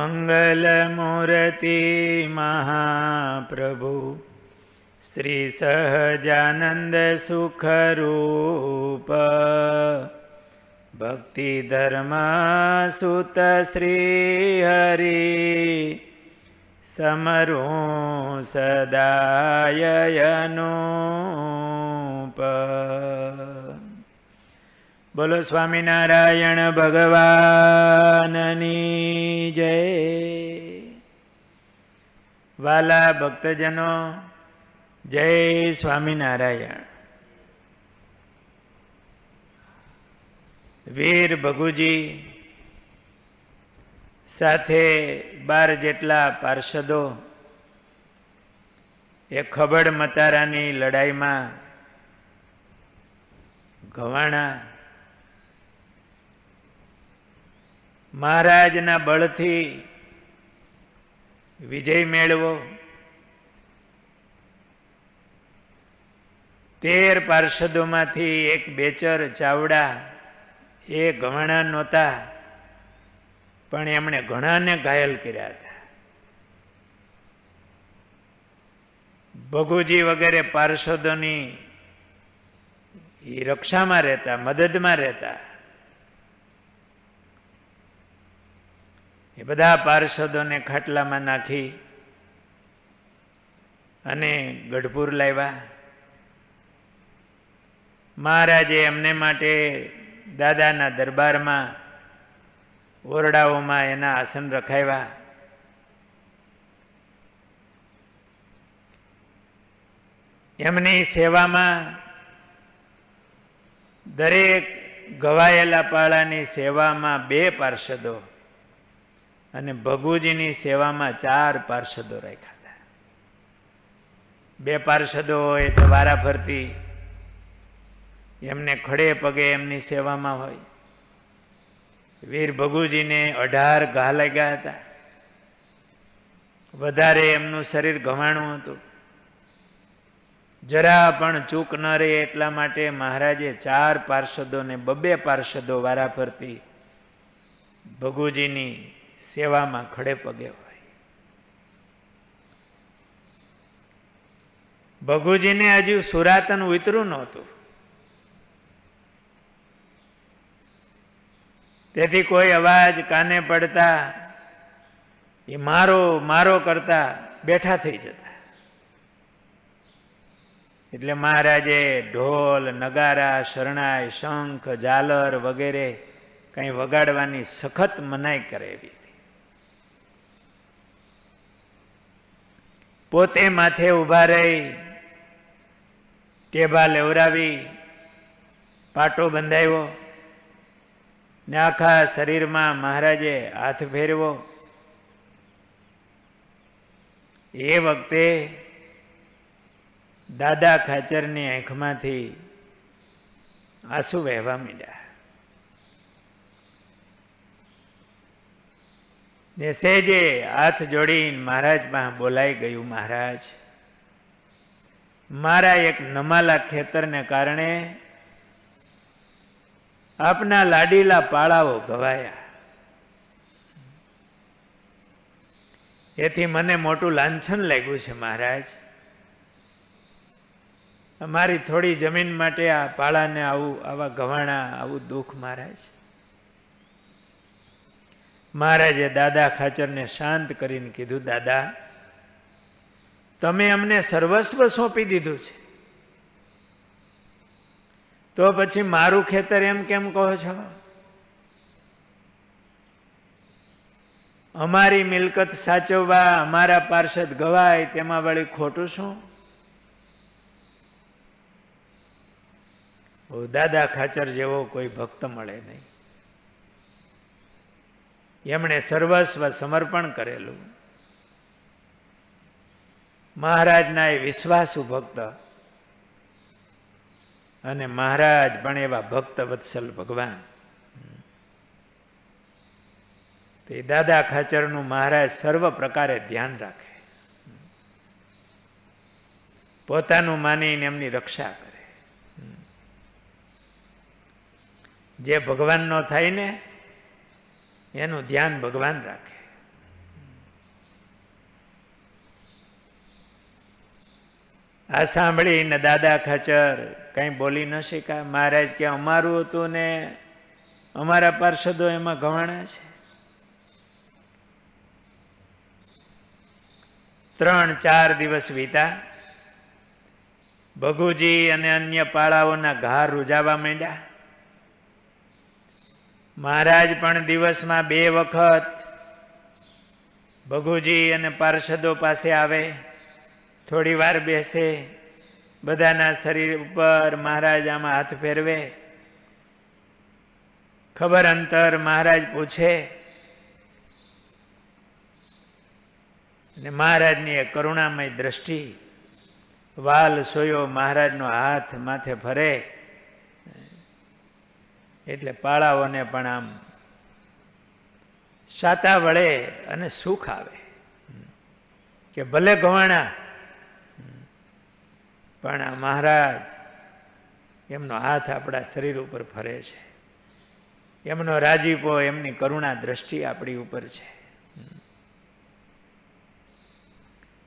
મંગલમૂર્તિ મહાપ્રભુ શ્રી સહજાનંદ સુખરૂપ ભક્તિ ધર્મ સુત શ્રી હરિ સમરું સદાય અનુપ. બોલો સ્વામિનારાયણ ભગવાનની જય. વાલા ભક્તજનો, જય સ્વામિનારાયણ. વીર ભગુજી સાથે 12 જેટલા પાર્ષદો એ ખબડ મતારાની લડાઈમાં ઘવાણા. મહારાજના બળથી વિજય મેળવો. 13 પાર્ષદોમાંથી એક બેચર ચાવડા એ ઘવાણા નહોતા, પણ એમણે ઘણાને ઘાયલ કર્યા હતા. ભગુજી વગેરે પાર્ષદોની એ રક્ષામાં રહેતા, મદદમાં રહેતા. એ બધા પાર્ષદોને ખાટલામાં નાખી અને ગઢપુર લાવ્યા. મહારાજે એમને માટે દાદાના દરબારમાં ઓરડાઓમાં એના આસન રખાવ્યા. એમની સેવામાં દરેક ગવાયેલા પાળાની સેવામાં 2 પાર્ષદો અને ભગુજીની સેવામાં 4 પાર્ષદો રાખ્યા હતા. 2 પાર્ષદો હોય તો વારા ફરતી એમને ખડે પગે એમની સેવામાં હોય. વીર ભગુજીને 18 ઘા લાગ્યા હતા. વધારે એમનું શરીર ઘવાણું હતું. જરા પણ ચૂક ન રહે એટલા માટે મહારાજે 4 પાર્ષદોને 2 પાર્ષદો વારા ફરતી ભગુજીની સેવામાં ખડે પગે હોય. ભગુજીને હજુ સુરાતન ઉતર્યું નહોતું, તેથી કોઈ અવાજ કાને પડતા એ મારો મારો કરતા બેઠા થઈ જતા. એટલે મહારાજે ઢોલ, નગારા, શરણાઈ, શંખ, ઝાલર વગેરે કંઈ વગાડવાની સખત મનાઈ કરેલી. પોતે માથે ઊભા રહી ટેભા લેવરાવી પાટો બંધાવ્યો ને આખા શરીરમાં મહારાજે હાથ ફેરવો. એ વખતે દાદા ખાચરની આંખમાંથી આંસુ વહેવા માંડ્યા. ને સહેજે હાથ જોડીને મહારાજ પાસે બોલાઈ ગયું, મહારાજ, મારા એક નમાલા ખેતરને કારણે આપના લાડીલા પાળાઓ ઘવાયા. એથી મને મોટું લાંછન લાગ્યું છે મહારાજ. અમારી થોડી જમીન માટે આ પાળાને આવા ઘવાણા, આવું દુઃખ મહારાજ. મહારાજે દાદા ખાચરને શાંત કરીને કીધું, દાદા, તમે અમને સર્વસ્વ સોંપી દીધું છે, તો પછી મારું ખેતર એમ કેમ કહો છો? અમારી મિલકત સાચવવા અમારા પાર્ષદ ગવાય તેમાં વળી ખોટું શું? દાદા ખાચર જેવો કોઈ ભક્ત મળે નહીં. એમણે સર્વસ્વ સમર્પણ કરેલું. મહારાજના એ વિશ્વાસુ ભક્ત, અને મહારાજ પણ એવા ભક્ત વત્સલ ભગવાન. તે દાદા ખાચરનું મહારાજ સર્વ પ્રકારે ધ્યાન રાખે, પોતાનું માનીને એમની રક્ષા કરે. જે ભગવાનનો થાય ને એનું ધ્યાન ભગવાન રાખે. આ સાંભળીને દાદા ખાચર કંઈ બોલી ન શક્યા. મહારાજ કે અમારું હતું ને અમારા પાર્ષદો એમાં ગવાણા છે. 3-4 દિવસ વીતા. ભગુજી અને અન્ય પાળાઓના ઘા રૂજાવા માંડ્યા. મહારાજ પણ દિવસમાં 2 વખત ભગુજી અને પાર્ષદો પાસે આવે, થોડી વાર બેસે, બધાના શરીર ઉપર મહારાજ આમાં હાથ ફેરવે, ખબર અંતર મહારાજ પૂછે. અને મહારાજની એ કરુણામય દ્રષ્ટિ, વાલ સોયો મહારાજનો હાથ માથે ફરે એટલે પાળાઓને પણ આમ સાતા વળે અને સુખ આવે કે ભલે ગવાણા પણ આ મહારાજ એમનો હાથ આપણા શરીર ઉપર ફરે છે, એમનો રાજીપો, એમની કરુણા દ્રષ્ટિ આપણી ઉપર છે.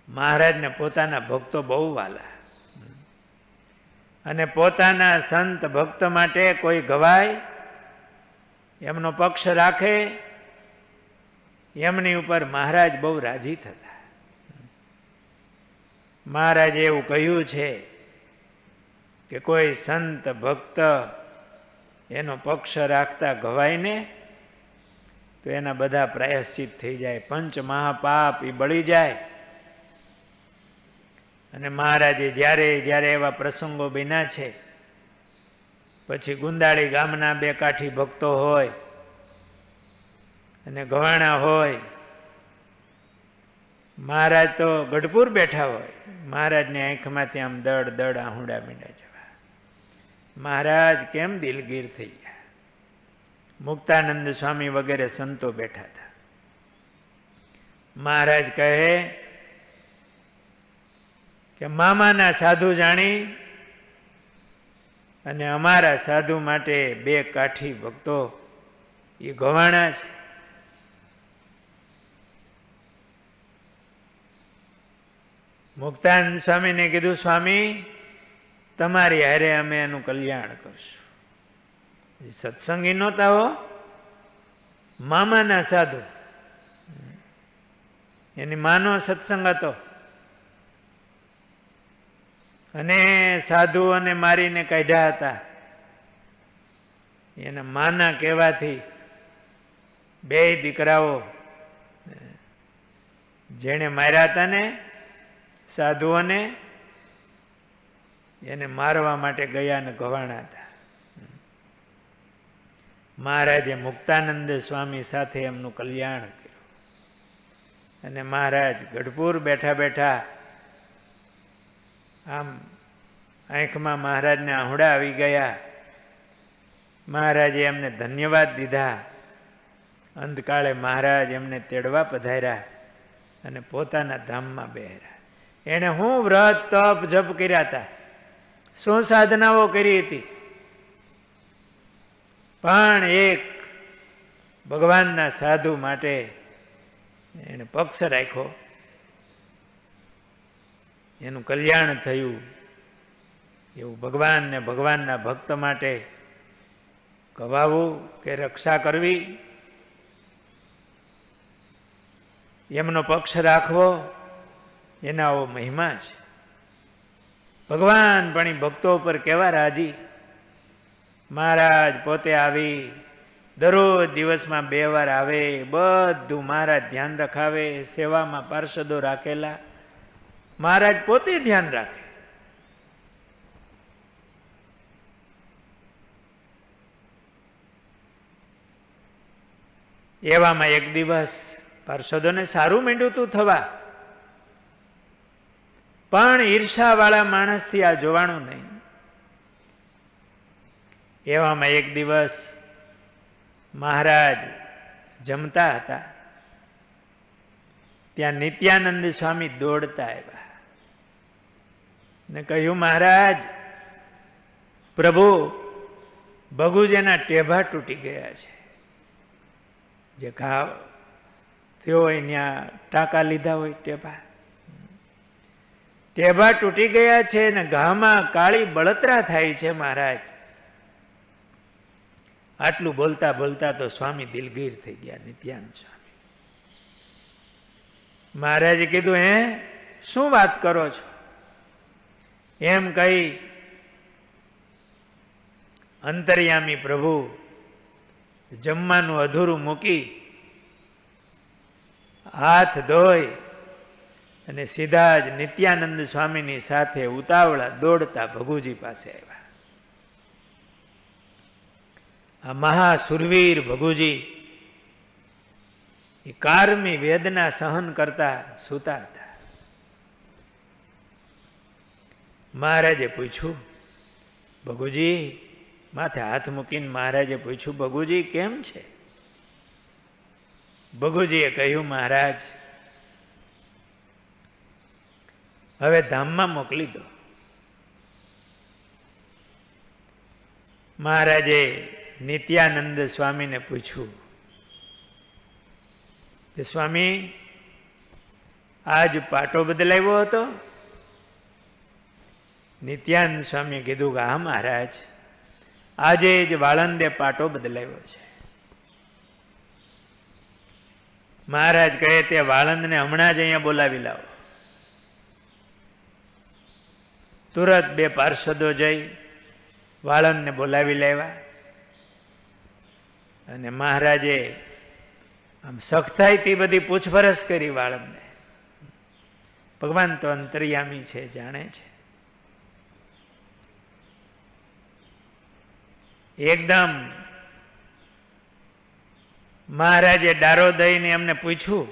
મહારાજને પોતાના ભક્તો બહુ વાલા, અને પોતાના સંત ભક્ત માટે કોઈ ગવાય, એમનો પક્ષ રાખે, એમની ઉપર મહારાજ બહુ રાજી થતા. મહારાજે એવું કહ્યું છે કે કોઈ સંત ભક્ત એનો પક્ષ રાખતા ગવાય ને તો એના બધા પ્રાયશ્ચિત થઈ જાય, 5 મહાપાપ એ બળી જાય. અને મહારાજે જ્યારે જ્યારે એવા પ્રસંગો બન્યા છે, પછી ગુંદાળી ગામના 2 કાઠી ભક્તો હોય અને ગવાણા હોય, મહારાજ તો ગઢપુર બેઠા હોય, મહારાજની આંખમાંથી આમ દડ દડ આહુડા મીંડા જવા. મહારાજ કેમ દિલગીર થઈ ગયા. મુક્તાનંદ સ્વામી વગેરે સંતો બેઠા હતા. મહારાજ કહે કે મામાના સાધુ જાણી અને અમારા સાધુ માટે 2 કાઠી ભક્તો એ ગવાણા છે. મુક્તાનંદ સ્વામીને કીધું, સ્વામી તમારી હારે અમે એનું કલ્યાણ કરશું. સત્સંગી નહોતા હો, મામાના સાધુ, એની માનો સત્સંગ હતો. અને સાધુઓને મારીને કાઢ્યા હતા. એના માના કહેવાથી 2 દીકરાઓ જેણે માર્યા હતા ને સાધુઓને, એને મારવા માટે ગયા ને ગવાણા હતા. મહારાજે મુક્તાનંદ સ્વામી સાથે એમનું કલ્યાણ કર્યું. અને મહારાજ ગઢપુર બેઠા બેઠા આમ આંખમાં મહારાજને આહુડા આવી ગયા. મહારાજે એમને ધન્યવાદ દીધા. અંતકાળે મહારાજ એમને તેડવા પધાર્યા અને પોતાના ધામમાં બેહ્યા. એણે હું વ્રત તપ જપ કર્યા હતા, શું સાધનાઓ કરી હતી, પણ એક ભગવાનના સાધુ માટે એને પક્ષ રાખ્યો, એનું કલ્યાણ થયું. એવું ભગવાન ને ભગવાનના ભક્ત માટે કવાવું કે રક્ષા કરવી, એમનો પક્ષ રાખવો, એના આવો મહિમા છે. ભગવાન પણ એ ભક્તો પર કેવા રાજી. મહારાજ પોતે આવી, દરરોજ દિવસમાં 2 વાર આવે, બધું મહારાજ ધ્યાન રખાવે. સેવામાં પાર્ષદો રાખેલા, મહારાજ પોતે ધ્યાન રાખે. એવામાં એક દિવસ પાર્ષદોને સારું માંડ્યું તું થવા, પણ ઈર્ષાવાળા માણસથી આ જોવાનું નહીં. એવામાં એક દિવસ મહારાજ જમતા હતા, ત્યાં નિત્યાનંદ સ્વામી દોડતા આવ્યા ને કહ્યું, મહારાજ પ્રભુ ભગુજીના ટેભા તૂટી ગયા છે. જે ઘાવ થયો હોય ત્યાં ટાંકા લીધા હોય ટેભા, ટેભા તૂટી ગયા છે ને ઘામાં કાળી બળતરા થાય છે મહારાજ. આટલું બોલતા બોલતા તો સ્વામી દિલગીર થઈ ગયા, નિત્યાનંદ સ્વામી. મહારાજે કીધું, હે શું વાત કરો છો? એમ કહી અંતર્યામી પ્રભુ જમવાનું અધૂરું મૂકી હાથ ધોઈ અને સીધા જ નિત્યાનંદ સ્વામીની સાથે ઉતાવળા દોડતા ભગુજી પાસે આવ્યા. આ મહાસુરવીર ભગુજી એ કારમી વેદના સહન કરતા સૂતા હતા. મહારાજે પૂછ્યું, ભગુજી, માથે હાથ મૂકીને મહારાજે પૂછ્યું, ભગુજી કેમ છે? ભગુજીએ કહ્યું, મહારાજ હવે ધામમાં મોકલી દો. મહારાજે નિત્યાનંદ સ્વામીને પૂછ્યું કે સ્વામી આજ પાટો બદલાવ્યો હતો? નિત્યાનંદ સ્વામીએ કીધું કે હા મહારાજ, આજે જ વાળંદે પાટો બદલાવ્યો છે. મહારાજ કહે, તે વાળંદને હમણાં જ અહીંયા બોલાવી લાવો. તુરત બે પાર્ષદો જઈ વાળંદને બોલાવી લાવ્યા અને મહારાજે આમ સખ્તાઈથી બધી પૂછપરછ કરી વાળંદને. ભગવાન તો અંતર્યામી છે, જાણે છે. એકદમ મહારાજે ડારો દઈને એમને પૂછ્યું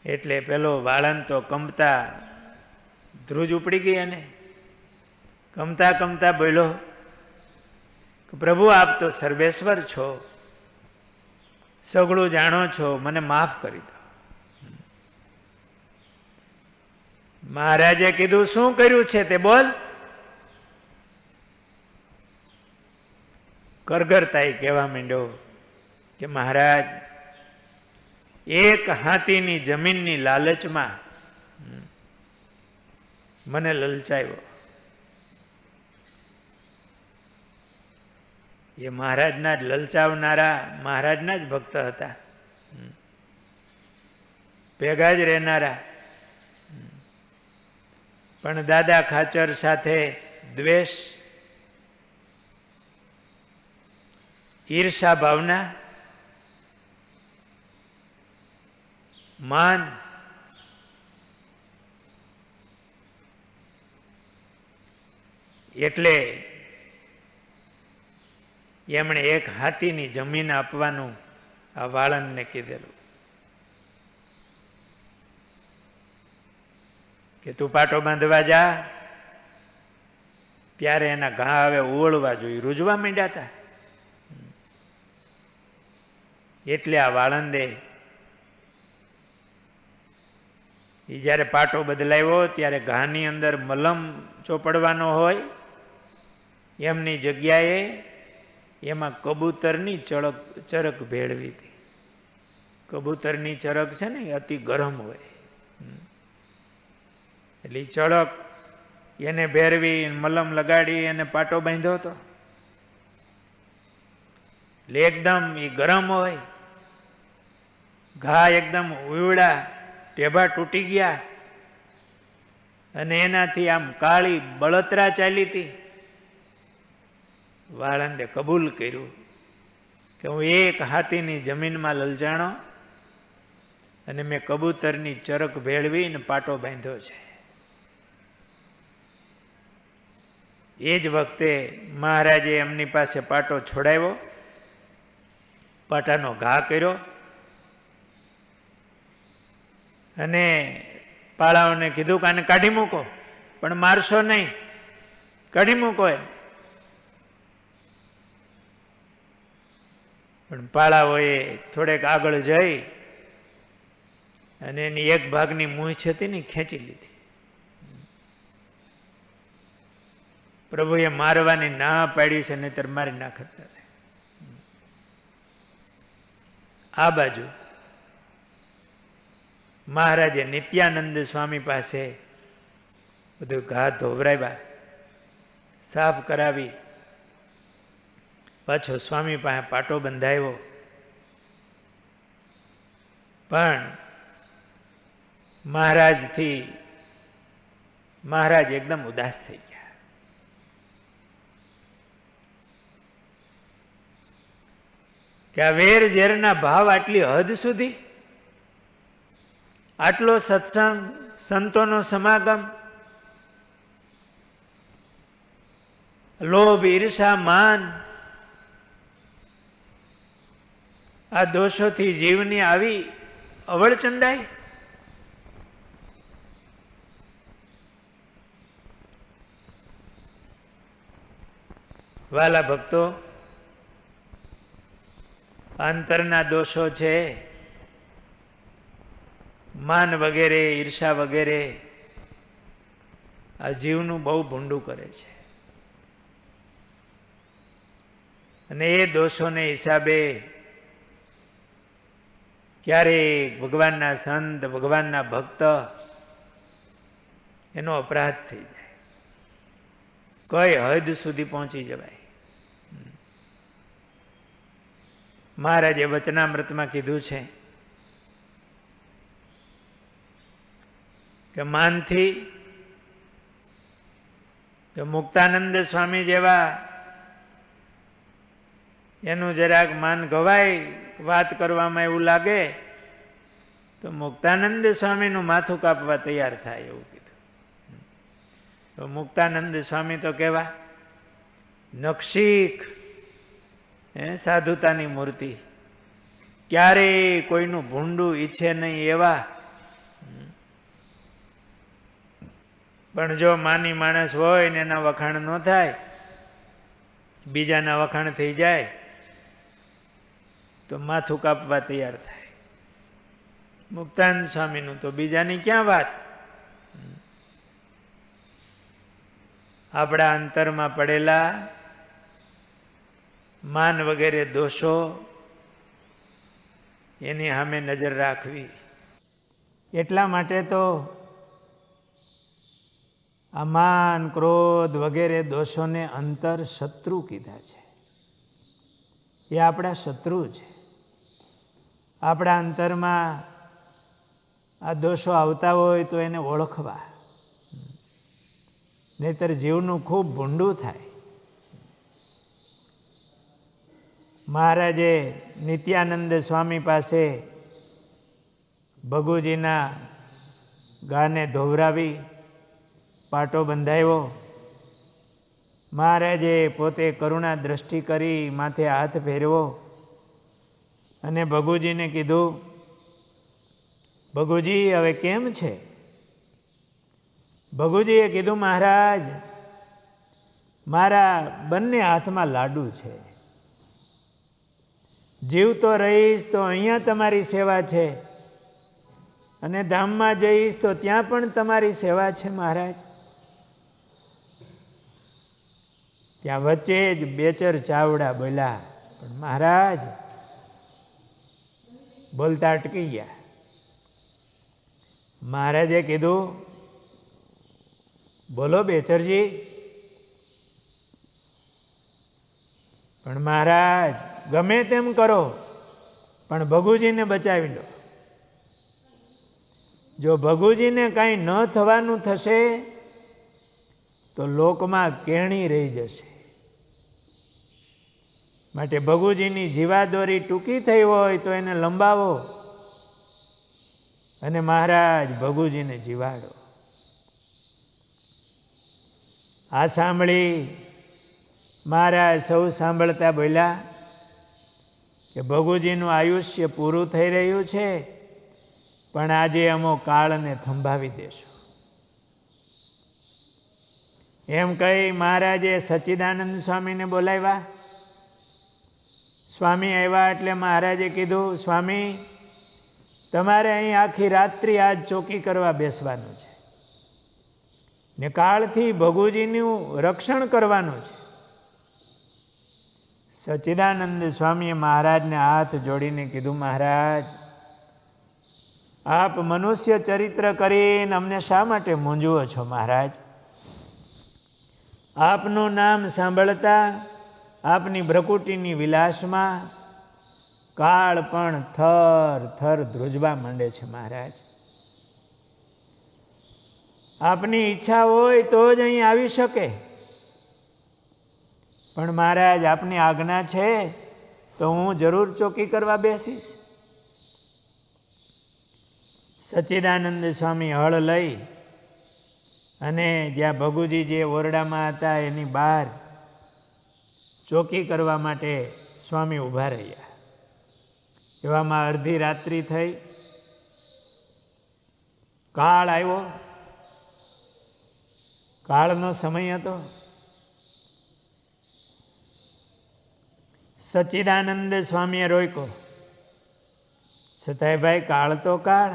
એટલે પેલો વાળંદ તો કમતા ધ્રુજ ઉપડી ગઈ અને કમતા કમતા બોલ્યો કે પ્રભુ આપ તો સર્વેશ્વર છો, સગળું જાણો છો, મને માફ કરી દો. મહારાજે કીધું, શું કર્યું છે તે બોલ. કરગરતાઈ કહેવા માંડ્યો કે મહારાજ, એક હાથીની જમીનની લાલચમાં મને લલચાવ્યો. એ મહારાજના જ લલચાવનારા મહારાજના જ ભક્ત હતા, ભેગા જ રહેનારા. પણ દાદા ખાચર સાથે દ્વેષ, ઈર્ષા ભાવના, માન, એટલે એમણે એક હાથીની જમીન આપવાનું આ વાળંદને કીધેલું કે તું પાટો બાંધવા જા. ત્યારે એના ઘા હવે ઉવળવા જોઈએ, રૂજવા માંડ્યા હતા. એટલે આ વાળંદે એ જ્યારે પાટો બદલાવ્યો ત્યારે ઘાની અંદર મલમ ચોપડવાનો હોય એમની જગ્યાએ એમાં કબૂતરની ચરક ભેળવી હતી. કબૂતરની ચરક છે ને એ અતિ ગરમ હોય, એટલે ચળક એને ભેરવી મલમ લગાડી અને પાટો બાંધ્યો હતો. એટલે એકદમ એ ગરમ હોય, ઘા એકદમ ઉવડા, ટેભા તૂટી ગયા અને એનાથી આમ કાળી બળતરા ચાલી હતી. વાળંદે કબૂલ કર્યું કે હું એક હાથીની જમીનમાં લલજાણો અને મેં કબૂતરની ચરક ભેળવીને પાટો બાંધ્યો છે. એ જ વખતે મહારાજે એમની પાસે પાટો છોડાવ્યો, પાટાનો ઘા કર્યો અને પાળાઓને કીધું કે આને કાઢી મૂકો, પણ મારશો નહીં, કાઢી મૂકો. પણ પાળાઓએ થોડેક આગળ જઈ અને એની એક ભાગની મૂંછ હતી ને ખેંચી લીધી. પ્રભુએ મારવાની ના પાડી છે, નહીતર મારી નાખતા. આ બાજુ મહારાજે નિત્યાનંદ સ્વામી પાસે બધું ઘા ધોવરાવ્યા, સાફ કરાવી, પાછો સ્વામી પાસે પાટો બંધાવ્યો. પણ મહારાજ એકદમ ઉદાસ થઈ ગયા. કે આ વેર ઝેરના ભાવ આટલી હદ સુધી, આટલો સત્સંગ, સંતોનો સમાગમ, લોભ, ઈર્ષા, માન, આ દોષોથી જીવની આવી અવળચંડાઈ. વાલા ભક્તો, અંતરના દોષો છે, માન વગેરે, ઈર્ષા વગેરે, આ જીવનું બહુ ભૂંડું કરે છે. અને એ દોષોને હિસાબે ક્યારેક ભગવાનના સંત, ભગવાનના ભક્ત, એનો અપરાધ થઈ જાય, કઈ હદ સુધી પહોંચી જવાય. મહારાજે વચનામૃતમાં કીધું છે કે માનથી, કે મુક્તાનંદ સ્વામી જેવા એનું જરાક માન ગવાય, વાત કરવામાં એવું લાગે તો મુક્તાનંદ સ્વામીનું માથું કાપવા તૈયાર થાય, એવું કીધું. તો મુક્તાનંદ સ્વામી તો કેવા નખશીખ, સાધુતાની મૂર્તિ, ક્યારેય કોઈનું ભૂંડું ઈચ્છે નહીં એવા. પણ જો માની માણસ હોય ને એના વખાણ ન થાય, બીજાના વખાણ થઈ જાય તો માથું કાપવા તૈયાર થાય. મુક્તાનંદ સ્વામીનું તો બીજાની ક્યાં વાત. આપણા અંતરમાં પડેલા માન વગેરે દોષો, એની સામે નજર રાખવી. એટલા માટે તો આ માન, ક્રોધ વગેરે દોષોને અંતર શત્રુ કીધા છે. એ આપણા શત્રુ છે. આપણા અંતરમાં આ દોષો આવતા હોય તો એને ઓળખવા, નહીતર જીવનું ખૂબ ભૂંડું થાય. મહારાજે નિત્યાનંદ સ્વામી પાસે ભગુજીના ગાને ધોવરાવી પાટો બંધાવ્યો. મહારાજે પોતે કરુણા દ્રષ્ટિ કરી, માથે હાથ ફેરવો અને ભગુજીને કીધું, ભગુજી હવે કેમ છે? ભગુજીએ કીધું, મહારાજ, મારા બંને હાથમાં લાડુ છે. જીવતો રહીશ તો અહીંયા તમારી સેવા છે, અને ધામમાં જઈશ તો ત્યાં પણ તમારી સેવા છે મહારાજ. ત્યાં વચ્ચે જ બેચર ચાવડા બોલ્યા, પણ મહારાજ બોલતા અટકી ગયા. મહારાજે કીધું, બોલો બેચરજી. પણ મહારાજ ગમે તેમ કરો, પણ ભગુજીને બચાવી લો. જો ભગુજીને કાંઈ ન થવાનું થશે તો લોકમાં કેણી રહી જશે. માટે ભગુજીની જીવાદોરી ટૂંકી થઈ હોય તો એને લંબાવો, અને મહારાજ ભગુજીને જીવાડો. આ સાંભળી મહારાજ સૌ સાંભળતા બોલ્યા કે ભગુજીનું આયુષ્ય પૂરું થઈ રહ્યું છે, પણ આજે અમો કાળને થંભાવી દેશું. એમ કહી મહારાજે સચ્ચિદાનંદ સ્વામીને બોલાવ્યા. સ્વામી આવ્યા એટલે મહારાજે કીધું, સ્વામી, તમારે અહીં આખી રાત્રિ આજ ચોકી કરવા બેસવાનું છે, ને કાળથી ભગુજીનું રક્ષણ કરવાનું છે. સચ્ચિદાનંદ સ્વામીએ મહારાજને હાથ જોડીને કીધું, મહારાજ, આપ મનુષ્ય ચરિત્ર કરીને અમને શા માટે મૂંઝવો છો મહારાજ? આપનું નામ સાંભળતા આપની ભ્રકુટીની વિલાસમાં કાળ પણ થર થર ધ્રુજવા માંડે છે મહારાજ. આપની ઈચ્છા હોય તો જ અહીં આવી શકે, પણ મહારાજ આપની આજ્ઞા છે તો હું જરૂર ચોકી કરવા બેસીશ. સચ્ચિદાનંદ સ્વામી હળ લઈ અને જ્યાં ભગુજી જે ઓરડામાં હતા એની બહાર ચોકી કરવા માટે સ્વામી ઊભા રહ્યા. એવામાં અડધી રાત્રિ થઈ, કાળ આવ્યો. કાળનો સમય હતો. સચ્ચિદાનંદ સ્વામીએ રોક્યો. છતાંય ભાઈ કાળ તો કાળ.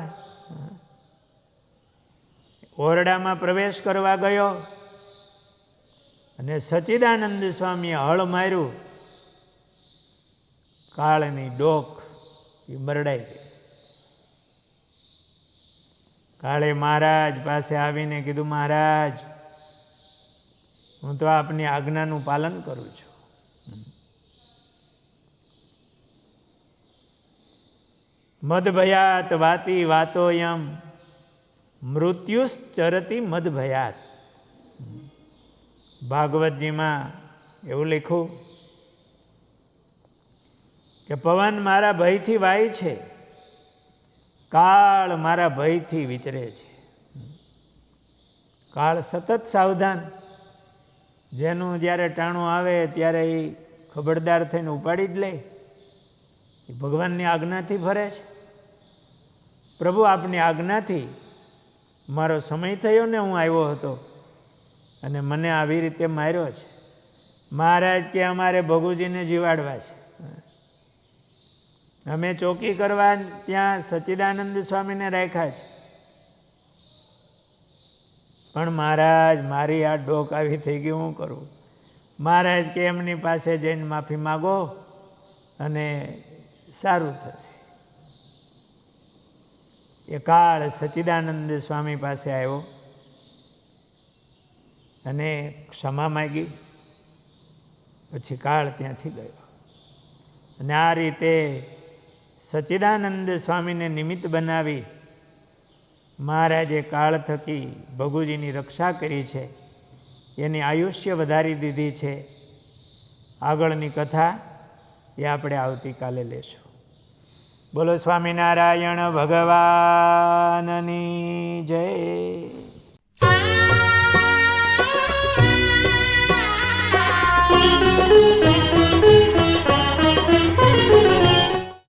ઓરડામાં પ્રવેશ કરવા ગયો અને સચ્ચિદાનંદ સ્વામીએ હળ માર્યું. કાળની ડોક એ મરડાઈ ગઈ. કાળે મહારાજ પાસે આવીને કીધું, મહારાજ હું તો આપની આજ્ઞાનું પાલન કરું છું. મદભયાત વાતી વાતોયમ મૃત્યુશ્ચરતી મદભયાત. ભાગવતજીમાં એવું લખ્યું કે પવન મારા ભયથી વાય છે, કાળ મારા ભયથી વિચરે છે. કાળ સતત સાવધાન. જેનું જ્યારે ટાણું આવે ત્યારે એ ખબરદાર થઈને ઉપાડી જ લે. એ ભગવાનની આજ્ઞાથી ફરે છે. પ્રભુ આપની આજ્ઞાથી મારો સમય થયો ને હું આવ્યો હતો અને મને આવી રીતે માર્યો છે. મહારાજ કે અમારે ભગુજીને જીવાડવા છે. અમે ચોકી કરવા ત્યાં સચ્ચિદાનંદ સ્વામીને રાખ્યા છે, પણ મહારાજ મારી આ ડોક આવી થઈ ગઈ, હું કરું? મહારાજ કે એમની પાસે જઈને માફી માગો અને સારું થશે. એ કાળ સચ્ચિદાનંદ સ્વામી પાસે આવ્યો અને ક્ષમા માગી. પછી કાળ ત્યાંથી ગયો. અને આ રીતે સચ્ચિદાનંદ સ્વામીને નિમિત્ત બનાવી મહારાજે કાળ થકી ભગુજીની રક્ષા કરી છે. એની આયુષ્ય વધારી દીધી છે. આગળની કથા એ આપણે આવતીકાલે લેશું. બોલો સ્વામિનારાયણ ભગવાન